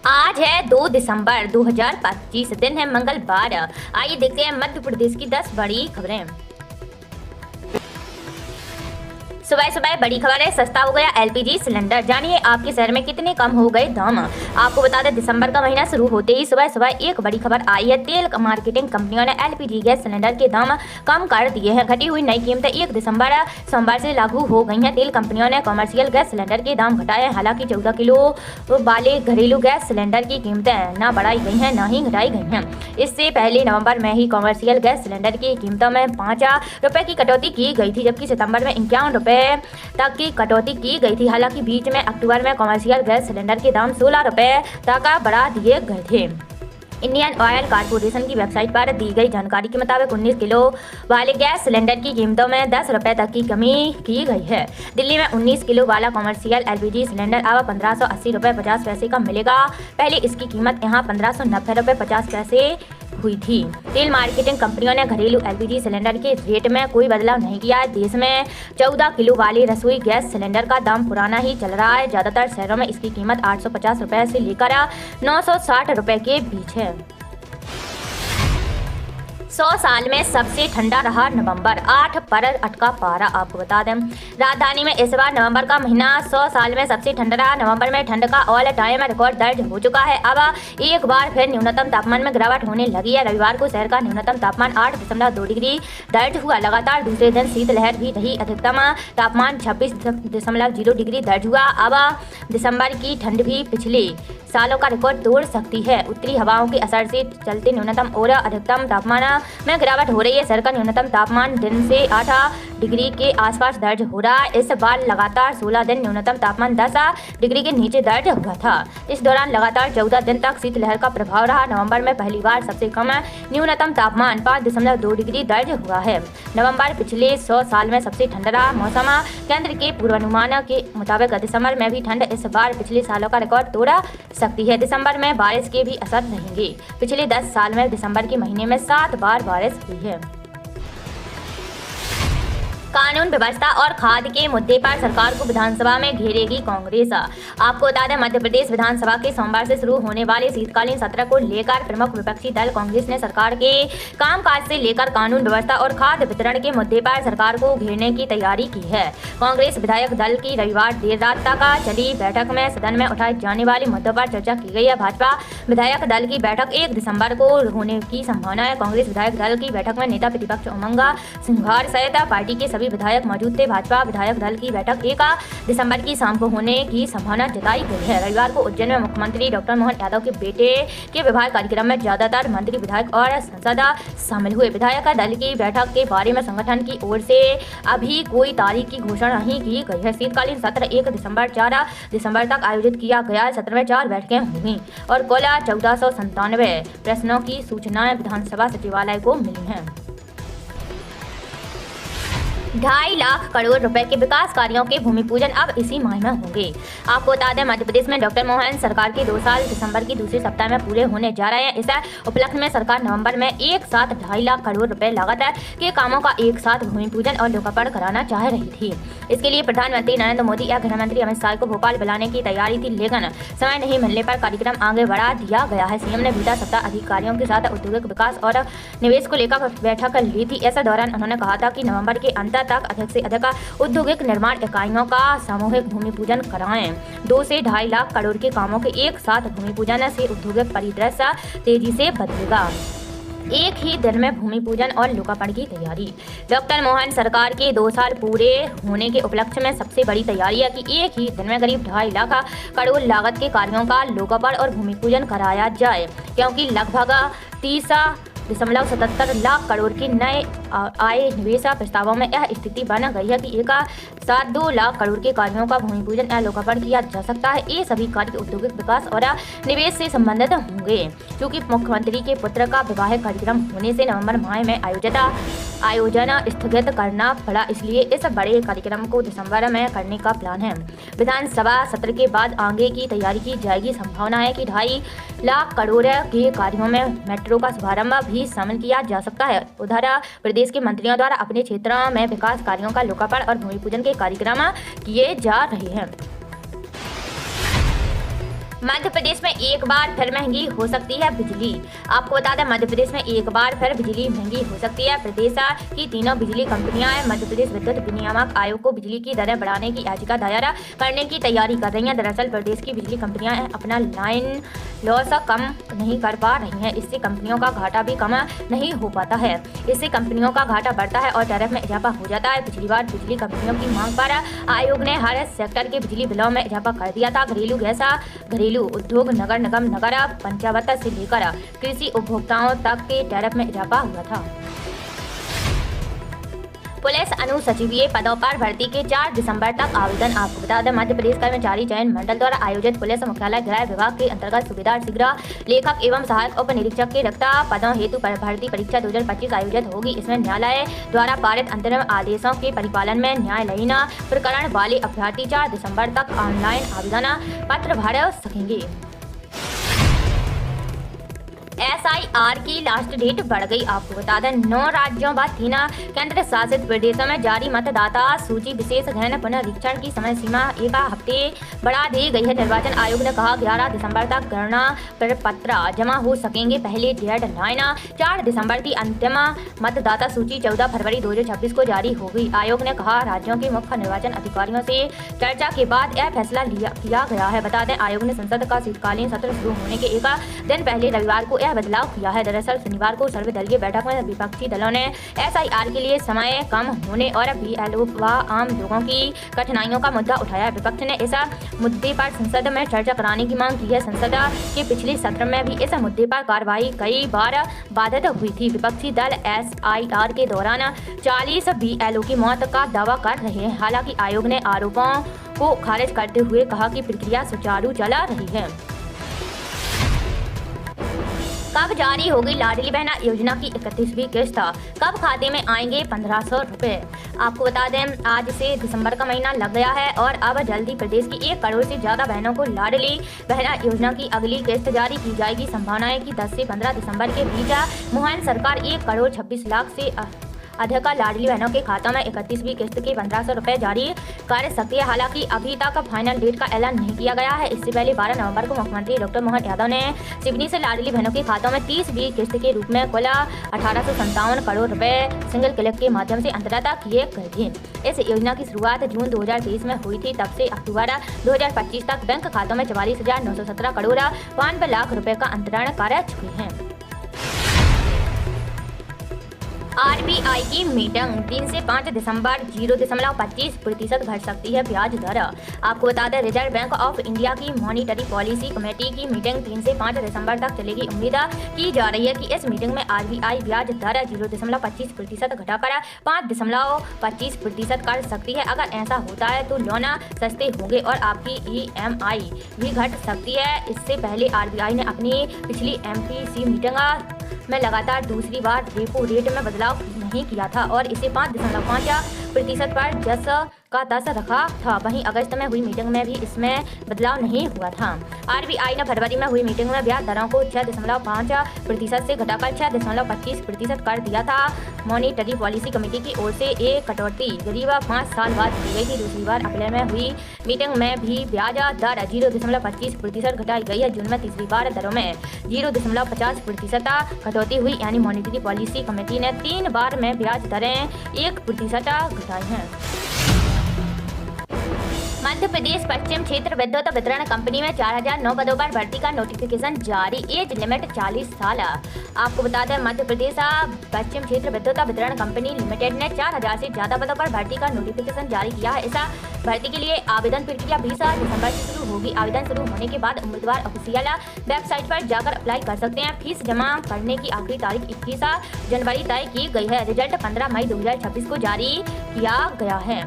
आज है 2 दिसंबर 2025, दिन है मंगलवार। आइए देखते हैं मध्य प्रदेश की 10 बड़ी खबरें। सुबह सुबह बड़ी खबर है, सस्ता हो गया एलपीजी सिलेंडर। जानिए आपके शहर में कितने कम हो गए दाम। आपको बता दें, दिसंबर का महीना शुरू होते ही सुबह सुबह एक बड़ी खबर आई है। तेल मार्केटिंग कंपनियों ने एलपीजी गैस सिलेंडर के दाम कम कर दिए हैं। घटी हुई नई कीमतें 1 दिसंबर सोमवार से लागू हो गई हैं। तेल कंपनियों ने कॉमर्शियल गैस सिलेंडर के दाम घटाए हैं। हालांकि 14 किलो वाले घरेलू गैस सिलेंडर की कीमतें न बढ़ाई गई हैं, न ही घटाई गई हैं। इससे पहले नवंबर में ही कॉमर्शियल गैस सिलेंडर की कीमतों में 5 रुपए की कटौती की गई थी, जबकि सितंबर में 51 रुपए तक की कटौती की गई थी। हालांकि बीच में अक्टूबर में कॉमर्शियल गैस सिलेंडर के दाम 16 रुपए तक बढ़ा दिए गए थे। इंडियन ऑयल कॉर्पोरेशन की वेबसाइट पर दी गई जानकारी के मुताबिक 19 किलो वाले गैस सिलेंडर की कीमतों में 10 रुपए तक की कमी की गई है। दिल्ली में 19 किलो वाला कॉमर्शियल एलपीजी सिलेंडर अब 1580 रुपए 50 पैसे का मिलेगा। पहले इसकी कीमत यहाँ 1590 रुपए 50 पैसे हुई थी। तेल मार्केटिंग कंपनियों ने घरेलू एलपीजी सिलेंडर के रेट में कोई बदलाव नहीं किया है। देश में 14 किलो वाले रसोई गैस सिलेंडर का दाम पुराना ही चल रहा है। ज्यादातर शहरों में इसकी कीमत 850 रुपए से लेकर 960 रुपए के बीच है। 100 साल में सबसे ठंडा रहा नवंबर, 8 पर अटका पारा। आपको बता दें, राजधानी में इस बार नवंबर का महीना 100 साल में सबसे ठंडा रहा। नवंबर में ठंड का ऑल टाइम रिकॉर्ड दर्ज हो चुका है। अब एक बार फिर न्यूनतम तापमान में गिरावट होने लगी है। रविवार को शहर का न्यूनतम तापमान 8.2 डिग्री दर्ज हुआ। लगातार दूसरे दिन शीतलहर भी रही। अधिकतम तापमान 26.0 डिग्री दर्ज हुआ। अब दिसंबर की ठंड भी पिछले सालों का रिकॉर्ड तोड़ सकती है। उत्तरी हवाओं के असर से चलते न्यूनतम और अधिकतम तापमान में गिरावट हो रही है। शहर का न्यूनतम तापमान दिन से 8 डिग्री के आसपास दर्ज हो रहा है। इस बार लगातार 16 दिन न्यूनतम तापमान 10 डिग्री के नीचे दर्ज हुआ था। इस दौरान लगातार 14 दिन तक शीतलहर का प्रभाव रहा। नवंबर में पहली बार सबसे कम न्यूनतम तापमान 5.2 डिग्री दर्ज हुआ है। नवंबर पिछले 100 साल में सबसे ठंडा रहा। मौसम केंद्र के पूर्वानुमान के मुताबिक दिसंबर में भी ठंड इस बार पिछले सालों का रिकॉर्ड तोड़ सकती है। दिसंबर में बारिश के भी असर रहेंगे। पिछले 10 साल में दिसंबर के महीने में 7 बार बारिश हुई है। कानून व्यवस्था और खाद्य के मुद्दे पर सरकार को विधानसभा में घेरेगी कांग्रेस। आपको बता दें, मध्य प्रदेश विधानसभा के सोमवार से शुरू होने वाले शीतकालीन सत्र को लेकर प्रमुख विपक्षी दल कांग्रेस ने सरकार के कामकाज से लेकर कानून व्यवस्था और खाद्य वितरण के मुद्दे पर सरकार को घेरने की तैयारी की है। कांग्रेस विधायक दल की रविवार देर रात तक चली बैठक में सदन में उठाए जाने वाले मुद्दों पर चर्चा की गई है। भाजपा विधायक दल की बैठक 1 दिसंबर को होने की संभावना है। कांग्रेस विधायक दल की बैठक में नेता प्रतिपक्ष उमंग सिंघार सहित पार्टी के सभी विधायक मौजूद थे। भाजपा विधायक दल की बैठक 1 दिसंबर की शाम को होने की संभावना जताई गई है। रविवार को उज्जैन में मुख्यमंत्री डॉक्टर मोहन यादव के बेटे के विवाह कार्यक्रम में ज्यादातर मंत्री, विधायक और सांसद शामिल हुए। विधायक दल की बैठक के बारे में संगठन की ओर से अभी कोई तारीख की घोषणा नहीं की गई है। शीतकालीन सत्र 1 दिसंबर 4 दिसंबर तक आयोजित किया गया। सत्र में 4 बैठकें होंगी और कुल 1497 प्रश्नों की सूचनाएं विधानसभा सचिवालय को मिली हैं। 2.5 लाख करोड़ रुपए के विकास कार्यों के भूमि पूजन अब इसी माह में होंगे। आपको बता दें, मध्य प्रदेश में डॉक्टर मोहन सरकार के 2 साल दिसंबर की दूसरे सप्ताह में पूरे होने जा रहे हैं। इस उपलक्ष्य में सरकार नवंबर में एक साथ 2.5 लाख करोड़ रुपए लागत के कामों का एक साथ भूमि पूजन और लोकार्पण कराना चाह रही थी। इसके लिए प्रधानमंत्री नरेंद्र मोदी या गृह मंत्री अमित शाह को भोपाल बुलाने की तैयारी थी, लेकिन समय नहीं मिलने पर कार्यक्रम आगे बढ़ा दिया गया है। सीएम ने बीता सप्ताह अधिकारियों के साथ औद्योगिक विकास और निवेश को लेकर बैठक ली थी। इस दौरान उन्होंने कहा था कि नवंबर के अंत तक अधिक से अधिक औद्योगिक निर्माण इकाइयों का सामूहिक भूमि पूजन कराएं। 2 से 2.5 लाख करोड़ के कामों के एक साथ भूमि पूजन से औद्योगिक परिदृश्य तेजी से बदलेगा। एक ही दिन में भूमि पूजन और लोकार्पण की तैयारी। डॉक्टर मोहन सरकार के 2 साल पूरे होने के उपलक्ष्य में सबसे बड़ी तैयारी है कि एक ही दिन में करीब 2.5 लाख करोड़ लागत के कार्यों का लोकार्पण और भूमि पूजन कराया जाए, क्योंकि लगभग 30.77 लाख करोड़ के नए आय निवेश प्रस्तावों में यह स्थिति बन गई है कि एक साथ 2 लाख करोड़ के कार्यों का भूमि पूजन या लोकार्पण किया जा सकता है। ये सभी कार्य औद्योगिक विकास और निवेश से संबंधित होंगे। क्योंकि मुख्यमंत्री के पुत्र का विवाह कार्यक्रम होने से नवंबर माह में आयोजन स्थगित करना पड़ा, इसलिए इस बड़े कार्यक्रम को दिसंबर में करने का प्लान है। विधानसभा सत्र के बाद आगे की तैयारी की जाएगी। संभावना है कि 2.5 लाख करोड़ के कार्यों में मेट्रो का शुभारंभ भी शामिल किया जा सकता है। उधर प्रदेश के मंत्रियों द्वारा अपने क्षेत्रों में विकास कार्यों का लोकार्पण और भूमि पूजन के कार्यक्रम किए जा रहे हैं। मध्य प्रदेश में एक बार फिर महंगी हो सकती है बिजली। आपको बता दें मध्य प्रदेश में एक बार फिर बिजली महंगी हो सकती है। प्रदेश की तीनों बिजली कंपनियां मध्य प्रदेश विद्युत विनियामक आयोग को बिजली की दरें बढ़ाने की याचिका दायर करने की तैयारी कर रही हैं। दरअसल प्रदेश की बिजली कंपनियां अपना लाइन लॉस कम नहीं कर पा रही हैं। इससे कंपनियों का घाटा भी कम नहीं हो पाता है। इससे कंपनियों का घाटा बढ़ता है और टैरिफ में इजाफा हो जाता है। पिछली बार बिजली कंपनियों की मांग पर आयोग ने हर सेक्टर के बिजली बिलों में इजाफा कर दिया था। घरेलू गैस, घरेलू उद्योग, नगर निगम, नगर पंचायत से लेकर कृषि उपभोक्ताओं तक के टैरिफ में इजाफा हुआ था। पुलिस अनुसचिवीय पदों पर भर्ती के 4 दिसंबर तक आवेदन। आपको बता दें मध्य प्रदेश कर्मचारी चयन मंडल द्वारा आयोजित पुलिस मुख्यालय गृह विभाग के अंतर्गत सूबेदार, शीघ्र लेखक एवं सहायक उप निरीक्षक के रिक्त पदों हेतु भर्ती परीक्षा 2025 आयोजित होगी। इसमें न्यायालय द्वारा पारित अंतरिम आदेशों के परिपालन में न्यायालयीन प्रकरण वाले अभ्यर्थी 4 दिसंबर तक ऑनलाइन आवेदन पत्र भर सकेंगे। SIR की लास्ट डेट बढ़ गई। आपको बता दें 9 राज्यों व 3 केंद्र शासित प्रदेशों में जारी मतदाता सूची विशेष गहन पुनरीक्षण की समय सीमा 1 हफ्ते बढ़ा दी गई है। निर्वाचन आयोग ने कहा 11 दिसंबर तक गणना प्रपत्र जमा हो सकेंगे। पहले डेडलाइन 4 दिसंबर की अंतिम मतदाता सूची 14 फरवरी 2026 को जारी होगी। आयोग ने कहा राज्यों के मुख्य निर्वाचन अधिकारियों से चर्चा के बाद यह फैसला किया गया है। बता दें आयोग ने संसद का शीतकालीन सत्र शुरू होने के एक दिन पहले रविवार को बदलाव किया है। दरअसल शनिवार को सर्वदलीय बैठक में विपक्षी दलों ने SIR के लिए समय कम होने और BLO व आम लोगों की कठिनाइयों का मुद्दा उठाया। विपक्ष ने इस मुद्दे पर संसद में चर्चा कराने की मांग की है। संसद के पिछले सत्र में भी इस मुद्दे पर कार्रवाई कई बार बाधित हुई थी। विपक्षी दल SIR के दौरान 40 BLO की मौत का दावा कर रहे हैं। हालांकि आयोग ने आरोपों को खारिज करते हुए कहा कि प्रक्रिया सुचारू चला रही है। कब जारी होगी लाडली बहना योजना की 31वीं किस्त? कब खाते में आएंगे 1500 रुपए? आपको बता दें आज से दिसंबर का महीना लग गया है और अब जल्दी प्रदेश की 1 करोड़ से ज्यादा बहनों को लाडली बहना योजना की अगली किस्त जारी की जाएगी। संभावना है कि 10 से 15 दिसंबर के बीच मोहन सरकार 1 करोड़ 26 लाख से अधिक लाडली बहनों के खातों में 31वीं किस्त के 1500 रुपए जारी कर सकती है। हालांकि अभी तक फाइनल डेट का ऐलान नहीं किया गया है। इससे पहले 12 नवंबर को मुख्यमंत्री डॉक्टर मोहन यादव ने सिवनी से लाडली बहनों के खातों में 30वीं किस्त के रूप में कुल 1857 करोड़ रुपए सिंगल क्लिक के माध्यम से अंतरतः किए गए थे। इस योजना की शुरुआत जून 2023 में हुई थी। तब से अक्टूबर 2025 तक बैंक खातों में 44,917 करोड़ 92 लाख रुपए का अंतरण कर चुके हैं। RBI की मीटिंग 3 से 5 दिसंबर 0.25% घट सकती है ब्याज दर। आपको बता दें रिजर्व बैंक ऑफ इंडिया की मॉनिटरी पॉलिसी कमेटी की मीटिंग 3 से 5 दिसंबर तक चलेगी। उम्मीद की जा रही है कि इस मीटिंग में RBI ब्याज दर 0.25% घटाकर 5.25% कर सकती है। अगर ऐसा होता है तो लोन सस्ते होंगे और आपकी EMI भी घट सकती है। इससे पहले RBI ने अपनी पिछली MPC मीटिंग में लगातार दूसरी बार रेपो रेट में बदलाव नहीं किया था और इसे 5.5% पर जस का तस रखा था। वहीं अगस्त में हुई मीटिंग में भी इसमें बदलाव नहीं हुआ था। RBI ने फरवरी में हुई मीटिंग में ब्याज दरों को 6.5% से घटाकर 6.25% कर दिया था। मॉनिटरी पॉलिसी कमेटी की ओर से एक कटौती करीब 5 साल बाद की गई थी। दूसरी बार अप्रैल में हुई मीटिंग में भी ब्याज दर 0.25% घटाई गई है। जून में तीसरी बार दरों में 0.50% कटौती हुई, यानी मॉनिटरी पॉलिसी कमेटी ने 3 बार में ब्याज दरें 1% घटाई हैं। मध्य प्रदेश पश्चिम क्षेत्र विद्युत वितरण कंपनी में 4009 पदों पर भर्ती का नोटिफिकेशन जारी। एज लिमिट 40 साल। आपको बता दें मध्य प्रदेश पश्चिम क्षेत्र विद्युत वितरण कंपनी लिमिटेड ने 4000 से ज्यादा पदों पर भर्ती का नोटिफिकेशन जारी किया है। इस भर्ती के लिए आवेदन प्रक्रिया 20 दिसंबर से शुरू होगी। आवेदन शुरू होने के बाद उम्मीदवार ऑफिशियल वेबसाइट पर जाकर अप्लाई कर सकते हैं। फीस जमा करने की आखिरी तारीख 21 जनवरी तय की गई है। रिजल्ट 15 मई 2026 को जारी किया गया है।